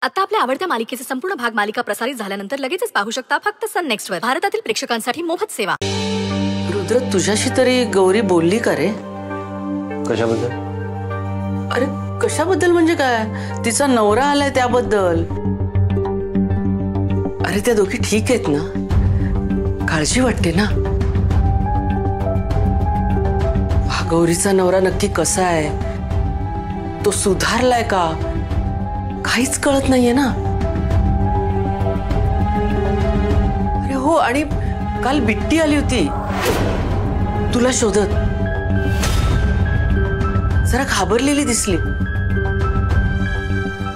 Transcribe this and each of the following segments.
आता आपल्या आवडत्या मालिकेचे संपूर्ण भाग मालिका प्रसारित झाल्यानंतर लगेचच पाहू शकता फक्त सन नेक्स्ट वर। भारतातील प्रेक्षकांसाठी मोफत सेवा। रुद्र, तुझ्याशी तरी गौरी बोलली का रे? कशाबद्दल? अरे कशाबद्दल म्हणजे काय? तिचा नवरा आलाय त्याबद्दल। अरे त्या दोघी ठीक आहेत ना? काळजी वाटते ना? हा गौरीचा नवरा नक्की कसा आहे? तो सुधारलाय का? काहीच कळत नाहीये ना। अरे हो, आणि काल बिट्टी आली होती तुला शोधत। जरा घाबरलेली दिसली,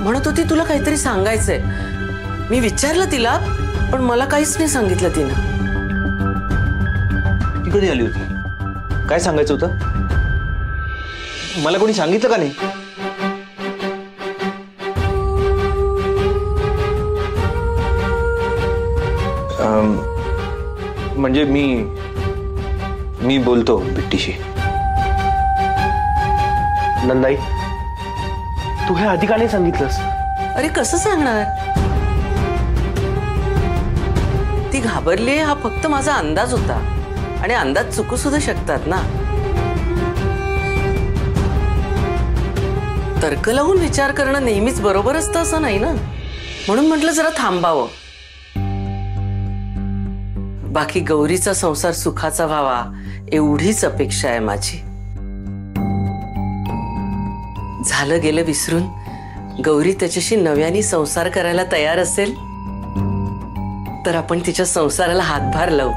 म्हणत होती तुला काहीतरी सांगायचंय। मी विचारलं तिला, पण मला काहीच नाही सांगितलं तिनं। ती कधी आली होती? काय सांगायचं होतं? मला कोणी सांगितलं का नाही? म्हणजे मी बोलतो बिट्टीशी। नंदाई, तू हे आधी का नाही सांगितलंस? अरे कसं सांगणार? ती घाबरली हा फक्त माझा अंदाज होता, आणि अंदाज चुकू सुद्धा शकतात ना। तर्क लावून विचार करणं नेहमीच बरोबर असतं असं नाही ना, म्हणून म्हटलं जरा थांबावं। बाकी गौरीचा संसार सुखाचा व्हावा एवढीच अपेक्षा आहे माझी। झालं गेलं विसरून गौरी त्याच्याशी नव्याने संसार करायला तयार असेल तर आपण तिच्या संसाराला हातभार लावू।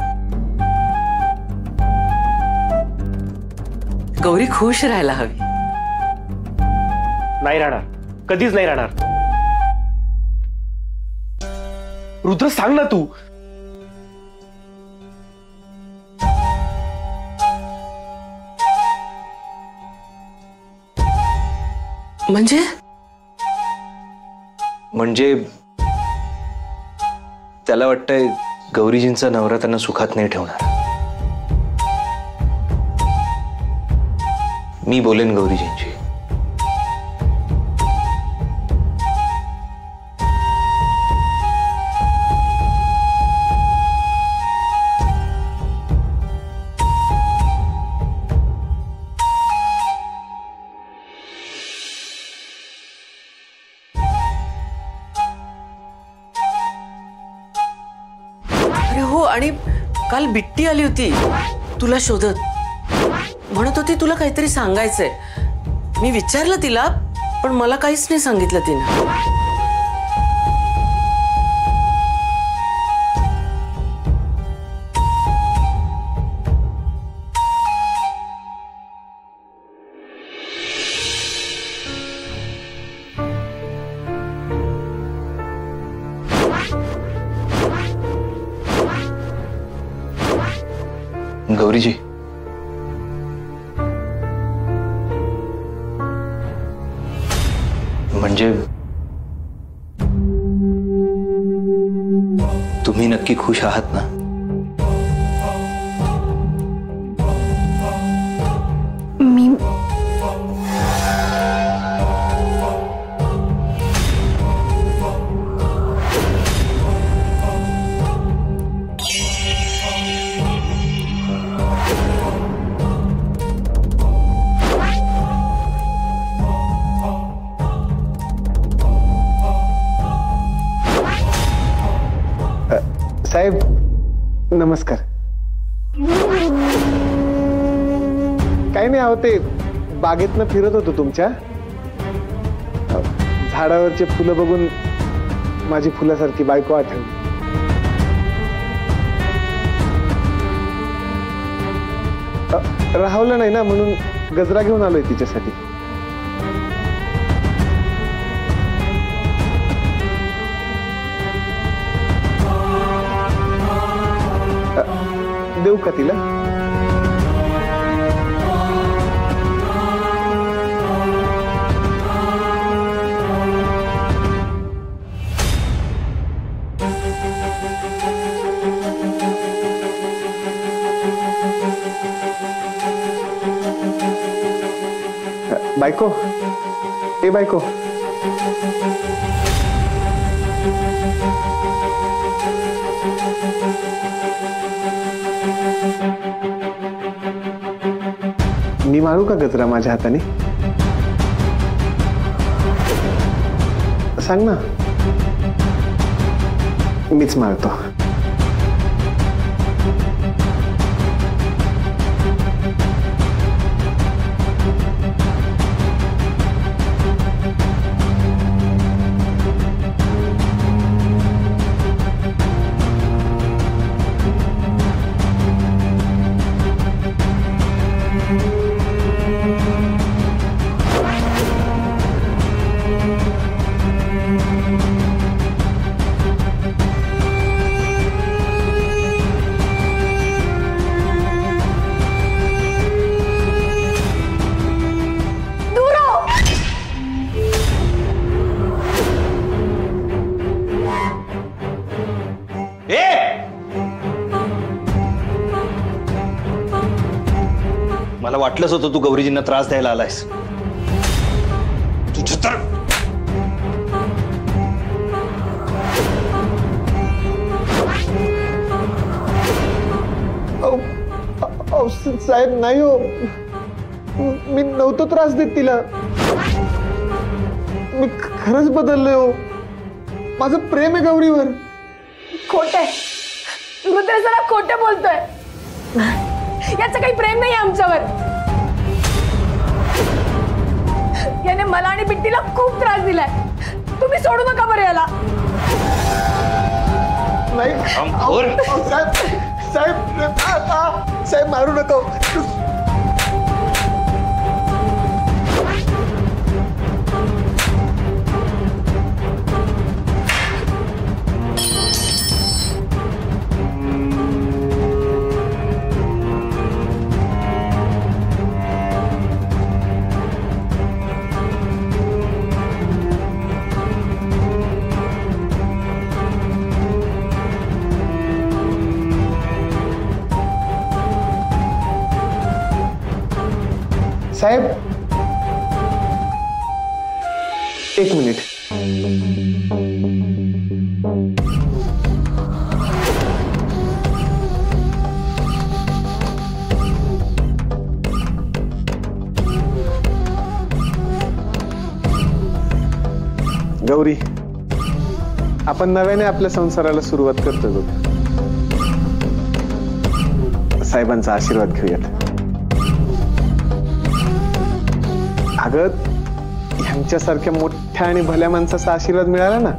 गौरी खुश राहायला हवी। नाही राहणार, कधीच नाही राहणार। रुद्र सांग ना तू। म्हणजे त्याला वाटतंय गौरीजींचा नवरा त्यांना सुखात नाही ठेवणार। मी बोलेन गौरीजींची। हो, आणि काल बिट्टी आली होती तुला शोधत, म्हणत होती तुला काहीतरी सांगायचंय। मी विचारलं तिला, पण मला काहीच नाही सांगितलं तिनं। गौरीजी, म्हणजे तुम्ही नक्की खुश आहात ना? साहेब नमस्कार। काही नाही, आहो ते बागेतनं फिरत होतो तुमच्या। झाडावरचे फुलं बघून माझी फुलासारखी बायको आठवली। राहवलं नाही ना, म्हणून गजरा घेऊन आलोय तिच्यासाठी। देऊ का तिला? बायको, ए बायको, मी मारू का गजरा माझ्या हाताने? सांग ना. मीच मारतो. मला वाटलंच होतं तू गौरीजींना त्रास द्यायला आलायस. तुझं तर साहेब नाही हो, मी नव्हतो त्रास देत तिला. मी खरंच बदलले हो. माझं प्रेम आहे गौरीवर. खोटे रुद्र जरा खोटे बोलतोय. याचं काही प्रेम नाही आमच्यावर. याने मला आणि बिट्टीला खूप त्रास दिलाय. तुम्ही सोडू नका बरं याला. नाही साहेब, साहेब, साहेब मारू नका. साहेब, एक मिनिट. गौरी, आपण नव्याने आपल्या संसाराला सुरुवात करतोय बघ. साहेबांचा आशीर्वाद घेऊयात. अगं, ह्यांच्यासारख्या मोठ्या आणि भल्या माणसाचा आशीर्वाद मिळाला ना